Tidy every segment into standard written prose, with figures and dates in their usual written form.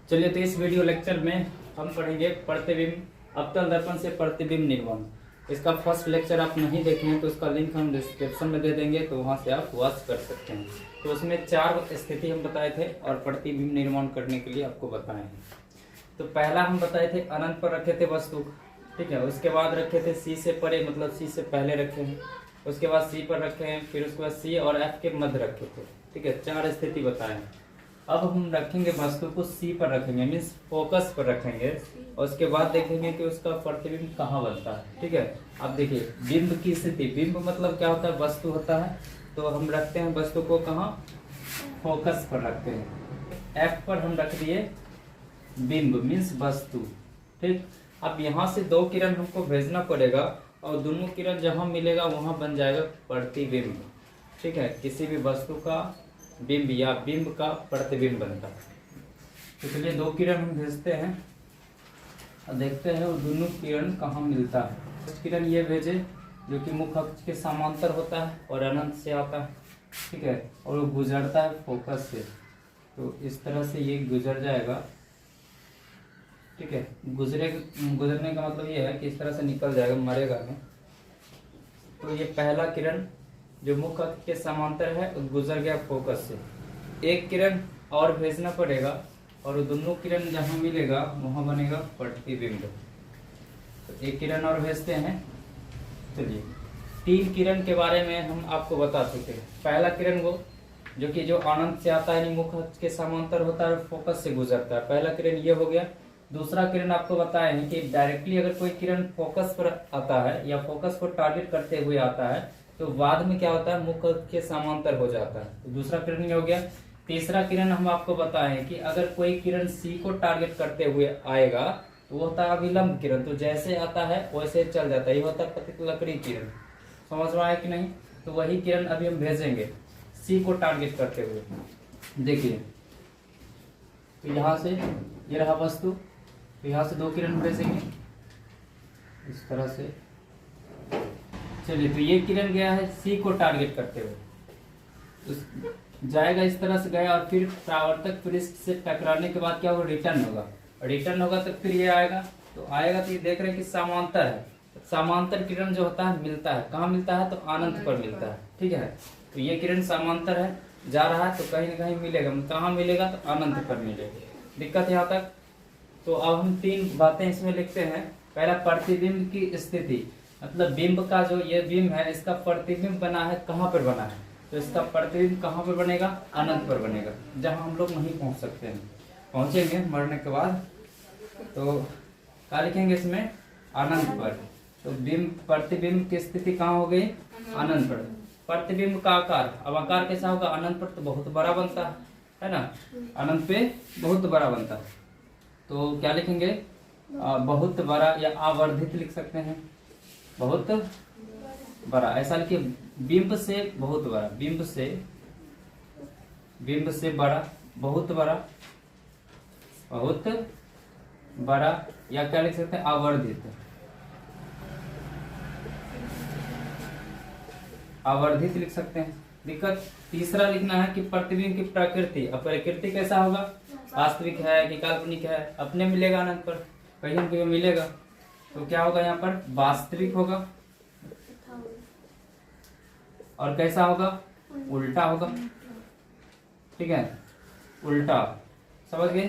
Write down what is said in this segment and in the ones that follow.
चलिए, तो इस वीडियो लेक्चर में हम पढ़ेंगे प्रतिबिंब अवतल दर्पण से प्रतिबिंब निर्माण। इसका फर्स्ट लेक्चर आप नहीं देखे हैं तो उसका लिंक हम डिस्क्रिप्शन में दे देंगे, तो वहां से आप वॉच कर सकते हैं। तो उसमें 4 स्थिति हम बताए थे और प्रतिबिंब निर्माण करने के लिए आपको बताए हैं। तो पहला हम बताए थे अनंत पर रखे थे वस्तु, ठीक है। उसके बाद रखे थे सी से परे, मतलब सी से पहले रखे हैं। उसके बाद सी पर रखे हैं, फिर उसके बाद सी और एफ के मध्य रखे थे, ठीक है। 4 स्थिति बताए हैं। अब हम रखेंगे वस्तु को सी पर रखेंगे, मीन्स फोकस पर रखेंगे, और उसके बाद देखेंगे कि उसका प्रतिबिंब कहाँ बनता है, ठीक है। अब देखिए बिंब की स्थिति, बिंब मतलब क्या होता है, वस्तु होता है। तो हम रखते हैं वस्तु को कहाँ, फोकस पर रखते हैं। एफ पर हम रख दिए बिंब मीन्स वस्तु, ठीक। अब यहाँ से 2 किरण हमको भेजना पड़ेगा और दोनों किरण जहाँ मिलेगा वहाँ बन जाएगा प्रतिबिंब, ठीक है। किसी भी वस्तु का बिंब या बिंब का प्रतिबिंब बनता है। तो चलिए 2 किरण हम भेजते हैं और देखते हैं वो दोनों किरण कहाँ मिलता है। फर्स्ट किरण ये भेजे जो कि मुख्य अक्ष के समांतर होता है और अनंत से आता है, ठीक है, और वो गुजरता है फोकस से। तो इस तरह से ये गुजर जाएगा, ठीक है। गुजरने का मतलब ये है कि इस तरह से निकल जाएगा, मरेगा नहीं। तो ये पहला किरण जो मुख्य अक्ष के समांतर है गुजर गया फोकस से। एक किरण और भेजना पड़ेगा और दोनों किरण जहां मिलेगा वहां बनेगा प्रतिबिंब। तो एक किरण और भेजते हैं। चलिए 3 किरण के बारे में हम आपको बता चुके हैं। पहला किरण वो जो अनंत से आता है, मुख्य अक्ष के समांतर होता है और फोकस से गुजरता है। पहला किरण ये हो गया। दूसरा किरण आपको बताया है कि डायरेक्टली अगर कोई किरण फोकस पर आता है या फोकस को टारगेट करते हुए आता है तो बाद में क्या होता है, मुख्य अक्ष के समांतर हो जाता है। तो दूसरा किरण ये हो गया। तीसरा किरण हम आपको बताए हैं कि अगर कोई किरण सी को टारगेट करते हुए आएगा तो वो होता है अभिलंब किरण। तो जैसे आता है वैसे चल जाता है, ये होता है प्रतिलकड़ी किरण। समझ में आया कि नहीं? तो वही किरण अभी हम भेजेंगे सी को टारगेट करते हुए। देखिए तो यहाँ से ये रहा वस्तु, तो यहाँ से 2 किरण भेजेंगे इस तरह से। चलिए तो ये किरण गया है सी को टारगेट करते हुए, जाएगा इस तरह से गया और फिर परावर्तक पृष्ठ से टकराने के बाद क्या होगा, रिटर्न होगा। रिटर्न होगा तो फिर ये आएगा, तो आएगा तो ये देख रहे हैं कि समांतर है। समांतर किरण जो होता है मिलता है, कहाँ मिलता है, तो अनंत पर मिलता है, ठीक है। तो ये किरण समांतर है, जा रहा है तो कहीं ना कहीं मिलेगा, कहाँ मिलेगा, तो अनंत पर मिलेगा। दिक्कत यहाँ तक? तो अब हम 3 बातें इसमें लिखते हैं। पहला प्रतिबिंब की स्थिति, मतलब बिंब का जो ये बिंब है इसका प्रतिबिंब बना है, कहाँ पर बना है, तो इसका प्रतिबिंब कहाँ पर बनेगा, अनंत पर बनेगा, जहाँ हम लोग नहीं पहुंच सकते हैं। पहुंचेंगे मरने के बाद। तो क्या लिखेंगे इसमें, अनंत पर। तो बिंब प्रतिबिंब की स्थिति कहाँ हो गई, अनंत पर। प्रतिबिंब का आकार, अब आकार कैसा होगा, अनंत पर तो बहुत बड़ा बनता है ना, अनंत पे बहुत बड़ा बनता है। तो क्या लिखेंगे, बहुत बड़ा या आवर्धित लिख सकते हैं, बहुत बड़ा। ऐसा लिखिए बिंब से बहुत बड़ा, बिंब से बड़ा, बहुत बड़ा, बहुत बड़ा, या क्या लिख सकते हैं, आवर्धित। आवर्धित लिख सकते हैं। दिक्कत तीसरा लिखना है कि प्रतिबिंब की प्रकृति। अब प्रकृति कैसा होगा, वास्तविक है कि काल्पनिक है, अपने मिलेगा अनंत पर, कहीं न कहीं मिलेगा। तो क्या होगा यहाँ पर, वास्तविक होगा। और कैसा होगा, उल्टा होगा, ठीक है, उल्टा। समझ गए?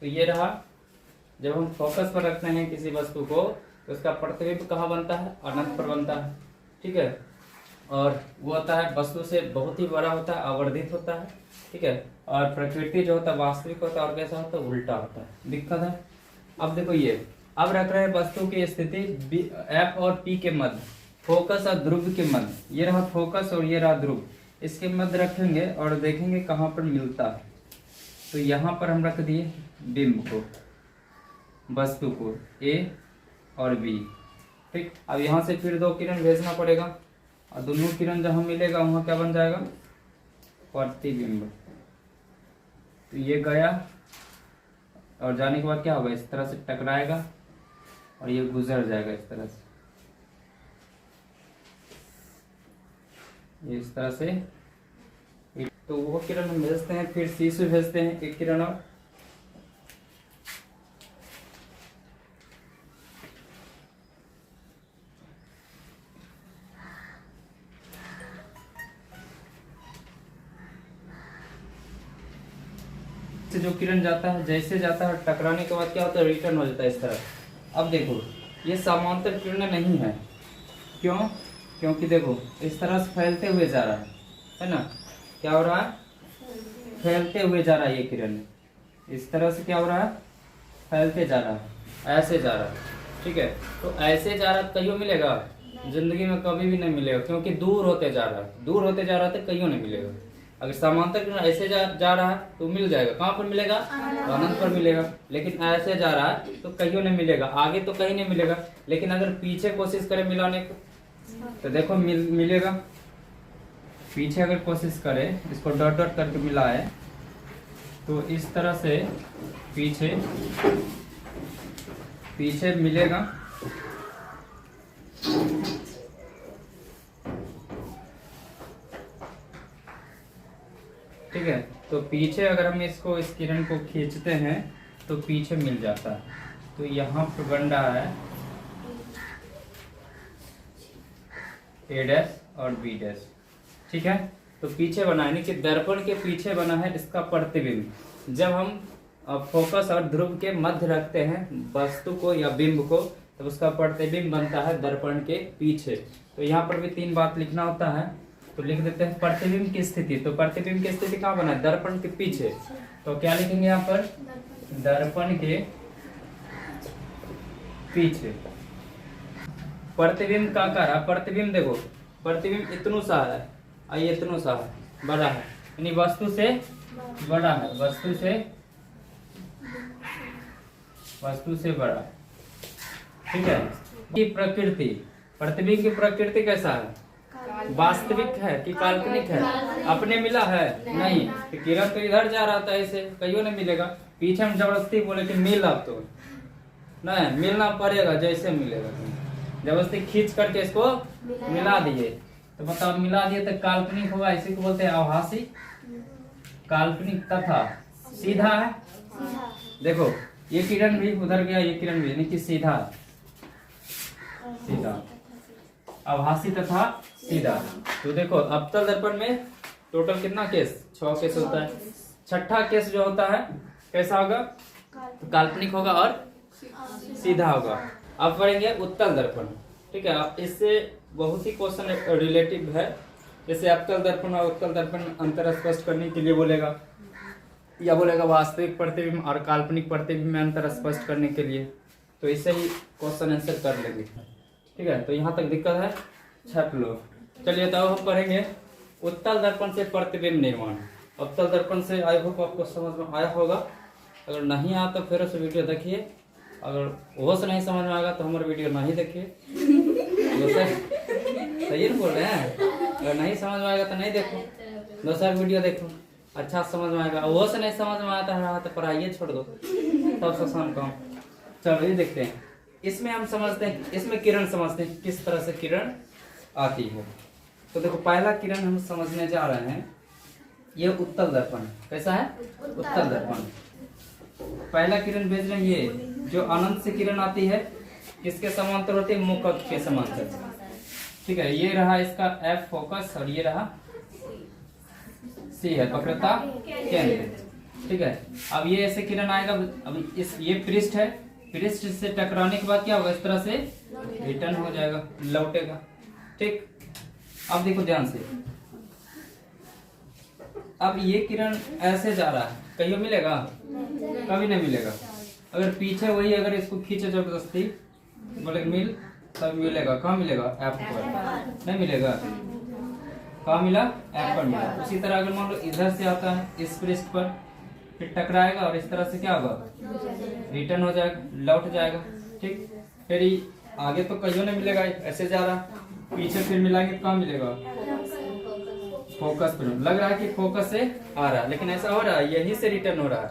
तो ये रहा, जब हम फोकस पर रखते हैं किसी वस्तु को तो उसका प्रतिबिंब कहाँ बनता है, अनंत पर बनता है, ठीक है। और वो होता है वस्तु से बहुत ही बड़ा होता है, आवर्धित होता है, ठीक है। और प्रकृति जो होता है वास्तविक होता है, और कैसा होता है, उल्टा होता है। दिक्कत है? अब देखो ये, अब रख रहे हैं वस्तु की स्थिति एफ और पी के मध्य, फोकस और ध्रुव के मध्य। ये रहा फोकस और ये रहा ध्रुव, इसके मध्य रखेंगे और देखेंगे कहाँ पर मिलता है। तो यहाँ पर हम रख दिए बिंब को, वस्तु को ए और बी, ठीक। अब यहाँ से फिर 2 किरण भेजना पड़ेगा और दोनों किरण जहाँ मिलेगा वहाँ क्या बन जाएगा, प्रतिबिंब। तो ये गया और जाने के बाद क्या होगा, इस तरह से टकराएगा और ये गुजर जाएगा इस तरह से, इस तरह से। तो वो किरण हम भेजते हैं, फिर सी से भेजते हैं 1 किरण से जो किरण जाता है, जैसे जाता है टकराने के बाद क्या होता है, रिटर्न हो जाता है इस तरह। अब देखो ये समांतर किरणें नहीं है, क्यों? क्योंकि देखो इस तरह से फैलते हुए जा रहा है ना, क्या हो रहा है, फैलते हुए जा रहा है ये किरण, इस तरह से क्या हो रहा है, फैलते जा रहा है, ऐसे जा रहा है, ठीक है। तो ऐसे जा रहा है कहीं मिलेगा, जिंदगी में कभी भी नहीं मिलेगा, क्योंकि दूर होते जा रहा है, दूर होते जा रहा है तो कहीं नहीं मिलेगा। अगर समांतर किरण ऐसे जा रहा है तो मिल जाएगा, कहाँ पर मिलेगा, तो अनंत पर मिलेगा। लेकिन ऐसे जा रहा है तो कहीं नहीं मिलेगा, आगे तो कहीं नहीं मिलेगा। लेकिन अगर पीछे कोशिश करें मिलाने को तो देखो मिलेगा। पीछे अगर कोशिश करें, इसको डॉट डॉट करके मिलाए तो इस तरह से पीछे मिलेगा। ठीक है, तो पीछे अगर हम इसको, इस किरण को खींचते हैं तो पीछे मिल जाता है। तो यहाँ पर बन रहा है A' और B', ठीक है। तो पीछे बना है, यानी कि दर्पण के पीछे बना है इसका प्रतिबिंब। जब हम फोकस और ध्रुव के मध्य रखते हैं वस्तु को या बिंब को, तो उसका प्रतिबिंब बनता है दर्पण के पीछे। तो यहाँ पर भी 3 बात लिखना होता है, तो लिख देते हैं प्रतिबिंब की स्थिति। तो प्रतिबिंब की स्थिति कहाँ बना है, दर्पण के पीछे। तो क्या लिखेंगे यहाँ पर, दर्पण के पीछे। प्रतिबिंब का आकार है, प्रतिबिंब देखो, प्रतिबिंब इतनू सा है और ये इतनू सा है, बड़ा है, यानी वस्तु से बड़ा है, वस्तु से बड़ा, ठीक है। की प्रकृति, प्रतिबिंब की प्रकृति कैसा है, वास्तविक है कि काल्पनिक है, अपने मिला है नहीं, तो किरण तो इधर जा रहा था, ऐसे कहीं नहीं मिलेगा। पीछे हम जबरदस्ती बोले कि मिल, अब तो नहीं मिलना पड़ेगा, जैसे मिलेगा जबरदस्ती खींच करके इसको मिला दिए, तो बताओ मिला दिए तो काल्पनिक होगा, इसी को बोलते हैं आभासी, काल्पनिक तथा सीधा है। देखो ये किरण भी उधर गया, ये किरण भी, यानी कि सीधा, आभासी तथा सीधा। तो देखो अवतल दर्पण में टोटल कितना केस, 6 केस होता है। छठा केस जो होता है कैसा होगा, तो काल्पनिक होगा और सीधा होगा। अब पढ़ेंगे उत्तल दर्पण, ठीक है। इससे बहुत ही क्वेश्चन रिलेटिव है, जैसे अवतल दर्पण और उत्तल दर्पण अंतर स्पष्ट करने के लिए बोलेगा, या बोलेगा वास्तविक प्रतिबिंब और काल्पनिक प्रतिबिंब में अंतर स्पष्ट करने के लिए। तो इससे ही क्वेश्चन आंसर कर लेंगे, ठीक है। तो यहाँ तक दिक्कत है, छठ लो। चलिए तो हम पढ़ेंगे उत्तल दर्पण से प्रतिबिंब निर्माण। अवतल दर्पण से आई होप आपको समझ में आया होगा, अगर नहीं आया तो फिर से वीडियो देखिए, अगर वो से नहीं समझ में आएगा तो हमारा वीडियो नहीं देखिए। सही बोल रहे हैं, अगर नहीं समझ में आएगा तो नहीं देखो, दूसरा वीडियो देखो, अच्छा समझ में आएगा। वो से नहीं समझ में आता है तो पढ़ाइए छोड़ दो, सबसे आसान काम। चलो ये देखते हैं, इसमें हम समझते हैं, इसमें किरण समझते हैं किस तरह से किरण आती है। तो देखो पहला किरण हम समझने जा रहे हैं, ये उत्तल दर्पण कैसा है, उत्तल दर्पण। पहला किरण भेज रहे हैं, ये जो अनंत से किरण आती है किसके समांतर होती है, मुख के समांतर, ठीक है। ये रहा इसका F फोकस और ये रहा C है वक्रता केंद्र, ठीक है। अब ये ऐसे किरण आएगा, अब इस ये पृष्ठ है, पृष्ठ से टकराने के बाद क्या होगा, इस तरह से रिटर्न हो जाएगा, लौटेगा, ठीक। अब देखो ध्यान से, अब ये किरण ऐसे जा रहा है, कहीं मिलेगा, कभी नहीं मिलेगा। अगर पीछे वही, अगर इसको खींचे जबरदस्ती बोले मिल, तब मिलेगा, कहाँ मिलेगा, F पर नहीं मिलेगा, कहाँ मिला, F पर मिला। उसी तरह अगर मान लो इधर से आता है इस पृष्ठ पर, फिर टकराएगा और इस तरह से क्या होगा, रिटर्न हो जाएगा, लौट जाएगा, ठीक। फिर आगे तो कहीं नहीं मिलेगा, ऐसे जा रहा, पीछे फिर मिलाएंगे कहाँ मिलेगा, फोकस पर। लग रहा है कि फोकस से आ रहा है, लेकिन ऐसा हो रहा है, यहीं से रिटर्न हो रहा है,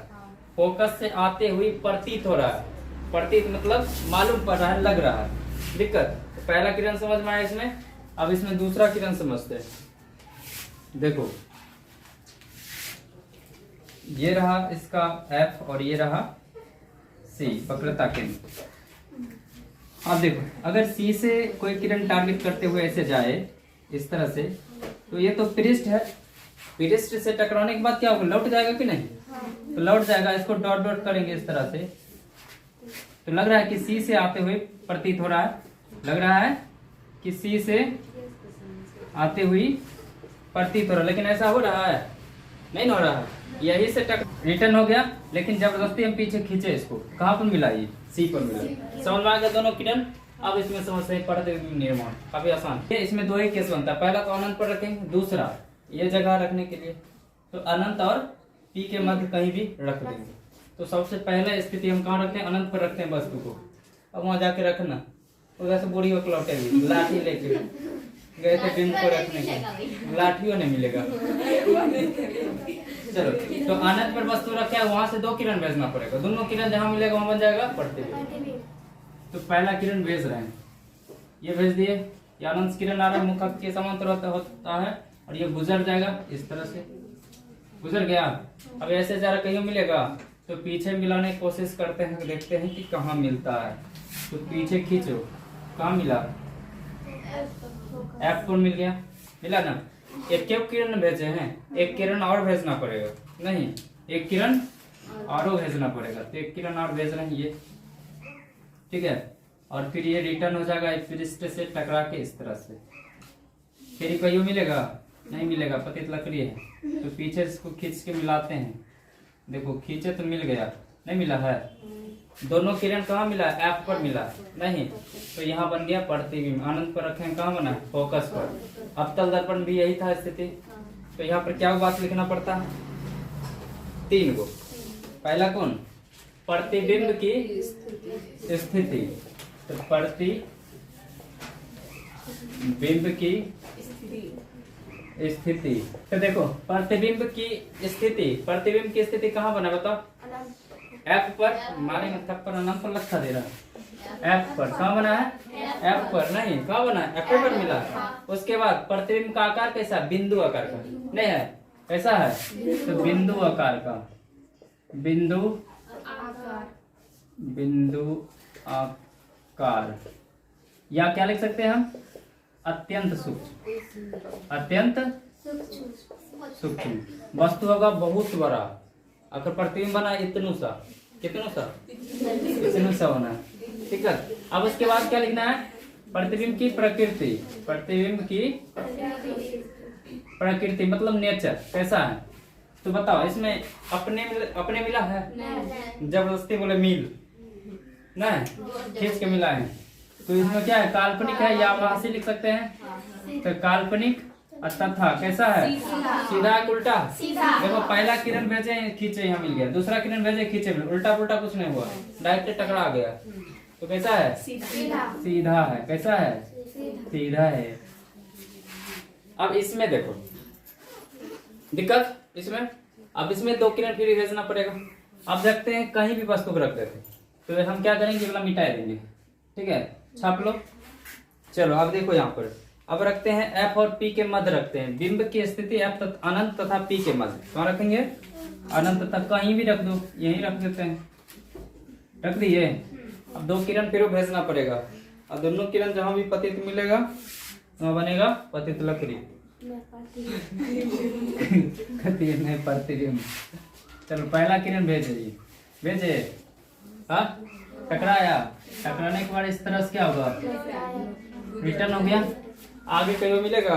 फोकस से आते हुए प्रतीत हो रहा है, प्रतीत मतलब मालूम पड़ रहा है, लग रहा है। दिक्कत, तो पहला किरण समझ में आया इसमें। अब इसमें दूसरा किरण समझते हैं। देखो ये रहा इसका F और ये रहा C वक्रता केंद्र। अब देखो अगर C से कोई किरण टारगेट करते हुए ऐसे जाए इस तरह से, तो ये तो पृष्ठ है, पृष्ठ से टकराने के बाद क्या होगा, लौट जाएगा कि नहीं, तो लौट जाएगा। इसको डॉट डॉट करेंगे इस तरह से, तो लग रहा है कि सी से आते हुए प्रतीत हो रहा है, लग रहा है कि सी से आते हुई प्रतीत हो रहा है, लेकिन ऐसा हो रहा है नहीं हो रहा है। यही से टक रिटर्न हो गया, लेकिन जबरदस्ती हम पीछे खींचे इसको, कहाँ पर मिला, ये सी पर मिला। समझ में आ गया दोनों किरण। अब इसमें समझते हैं प्रतिबिंब निर्माण, काफी आसान। इसमें दो ही केस बनता है, पहला तो अनंत पर रखेंगे, दूसरा ये जगह रखने के लिए तो अनंत और पी के मध्य कहीं भी रख देंगे। तो सबसे पहले स्थिति हम कहाँ रखते हैं, अनंत पर रखते हैं वस्तु को। अब वहां जाके रखना, उधर से बूढ़ी होकर लौटेगी लाठी लेके गए थे बिंब को रखने के, लाठियों नहीं मिलेगा। चलो, तो अनंत पर वस्तु रखे, वहां से दो किरण भेजना पड़ेगा, दोनों किरण जहां मिलेगा वहां बन जाएगा प्रतिबिंब। तो पहला किरण भेज रहे हैं, ये भेज दिए, ये अनंत किरण आ रहा है, मुख के समांतर होता है और ये गुजर जाएगा, इस तरह से गुजर गया। अब ऐसे जरा कहीं मिलेगा तो पीछे मिलाने की कोशिश करते हैं, देखते हैं कि कहाँ मिलता है। तो पीछे खींचो, कहाँ मिला, एफ पर मिल गया, मिला ना। एक किरण भेजे हैं, एक किरण और भेजना पड़ेगा, नहीं एक किरण और भेजना पड़ेगा, तो एक किरण और भेज रहे हैं ये, ठीक है। और फिर ये रिटर्न हो जाएगा पृष्ठ से टकरा के इस तरह से, फिर कहीं मिलेगा नहीं मिलेगा, पतित लकड़ी है। तो पीछे इसको खींच के मिलाते हैं, देखो खींचे तो मिल गया, नहीं मिला है। दोनों किरण कहाँ मिला, एफ पर मिला, नहीं तो यहाँ बन गया प्रतिबिंब। अनंत पर रखें, कहाँ बना, फोकस पर। अवतल दर्पण भी यही था स्थिति, तो यहाँ पर क्या बात लिखना पड़ता है, 3 गो। पहला कौन, प्रतिबिंब की स्थिति, तो प्रतिबिंब की स्थिति। तो देखो प्रतिबिंब की स्थिति, प्रतिबिंब की स्थिति कहाँ बना बताओ, एफ पर। मारेंगे थप्पड़, अनंत पर लखा दे रहा है, एफ पर। कहाँ बना है, एफ पर, नहीं कहाँ बना है, एफ पर मिला। उसके बाद प्रतिबिंब का आकार कैसा, बिंदु आकार का, नहीं है कैसा है, तो बिंदु आकार का, बिंदु आकार, या क्या लिख सकते हैं हम, अत्यंत सूक्ष्म, अत्यंत सूक्ष्म। वस्तु होगा बहुत बड़ा, अगर प्रतिबिंब बना इतनू सा, कितनू सा, इतनू सा होना है, ठीक है। अब उसके बाद क्या लिखना है, प्रतिबिंब की प्रकृति, प्रतिबिंब की प्रकृति मतलब नेचर कैसा है। तो बताओ इसमें अपने मिला है, जबरदस्ती बोले मिल ना, खींच के मिला है। तो इसमें क्या है, काल्पनिक है, या आभासी लिख सकते हैं। तो काल्पनिक तथा कैसा है, सीधा उल्टा। देखो पहला किरण भेजे खींचे, यहाँ मिल गया, दूसरा किरण भेजे खींचे, उल्टा पुल्टा कुछ नहीं हुआ, डायरेक्ट टकरा गया। तो कैसा है, सीधा है, कैसा है, सीधा है। अब इसमें देखो दिक्कत, इसमें अब इसमें 2 किरण फिर भेजना पड़ेगा। अब देखते हैं कहीं भी वस्तु को रख देते, तो हम क्या करेंगे, मतलब मिटा देंगे, ठीक है, छाप लो। चलो अब देखो यहाँ पर, अब रखते हैं एफ और पी के मध्य रखते हैं, बिंब की स्थिति एफ अनंत तथा पी के मध्य। कहाँ रखेंगे, अनंत तथा, कहीं भी रख दो, यहीं रख देते हैं, रख दिए। अब 2 किरण फिर भेजना पड़ेगा, और दोनों किरण जहां भी पतित मिलेगा वहां बनेगा पतित लकड़ी, नहीं प्रतिबिंब। चलो पहला किरण भेजे, हाँ टकराया, टकराने के बाद इस तरह से क्या होगा, रिटर्न हो गया। आगे कहीं मिलेगा,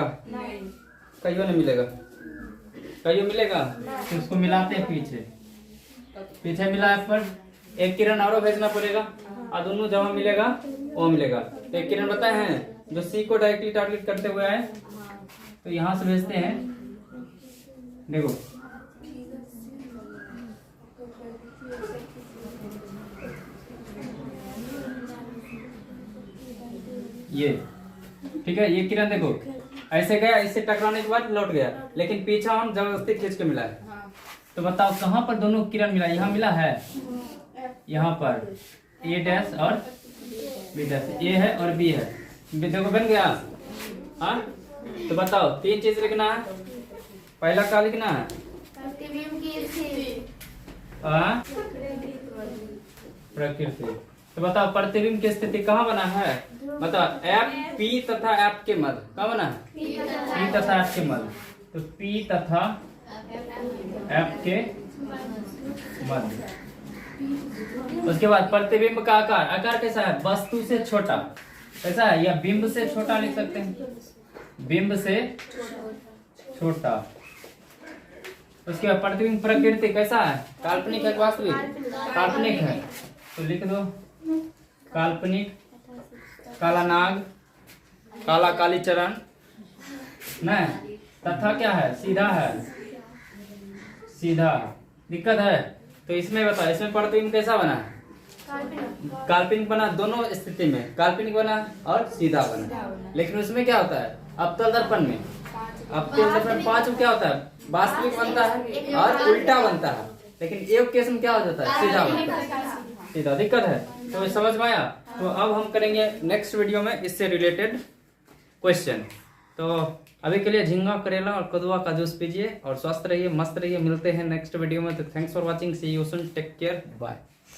कहीं नहीं मिलेगा, कहीं मिलेगा, तो उसको मिलाते हैं पीछे मिला है पर एक किरण और भेजना पड़ेगा, और दोनों जहां मिलेगा वो मिलेगा। तो एक किरण बताए हैं जो सी को डायरेक्टली टारगेट करते हुए आए, तो यहां से भेजते हैं, देखो ये, ठीक है। ये किरण देखो ऐसे गया, इससे टकराने के बाद लौट गया, लेकिन पीछा हम जबरदस्ती खींच के मिला है। तो बताओ कहाँ पर दोनों किरण मिला, यहाँ मिला है, यहाँ पर ए डैश और बी डैश, ए है और बी है, देखो बन गया। हाँ तो बताओ 3 चीज लिखना है, पहला क्या लिखना है, प्रकृति। तो बताओ प्रतिबिंब की स्थिति कहाँ बना है, बताओ एफ पी तथा एफ के मध्य, कहाँ बना है, पी तथा एफ के मध्य। तो पी तथा एफ के मध्य। उसके बाद प्रतिबिंब का आकार, आकार कैसा है? वस्तु से छोटा, कैसा है? या बिंब से छोटा लिख सकते हैं, बिंब से छोटा। उसके बाद प्रतिबिंब प्रकृति कैसा है? काल्पनिक है, वास्तविक? काल्पनिक है, तो लिख दो काल्पनिक। काला नाग, काला कालीचरण न, तथा क्या है? सीधा है, सीधा। दिक्कत है तो इसमें बता, इसमें प्रतिबिंब कैसा बना है? काल्पनिक बना, दोनों स्थिति में काल्पनिक बना और सीधा बना। लेकिन उसमें क्या होता है? अवतल दर्पण में, अवतल दर्पण 5 में क्या होता है? वास्तविक बनता है और उल्टा बनता है। लेकिन एक केस में क्या हो जाता है? सीधा बनता है, सीधा। दिक्कत है तो समझ में आया? तो अब हम करेंगे नेक्स्ट वीडियो में इससे रिलेटेड क्वेश्चन। तो अभी के लिए झींगा, करेला और कदुआ का जूस पीजिए और स्वस्थ रहिए, मस्त रहिए। मिलते हैं नेक्स्ट वीडियो में। तो thanks for watching, see you soon, take care, bye.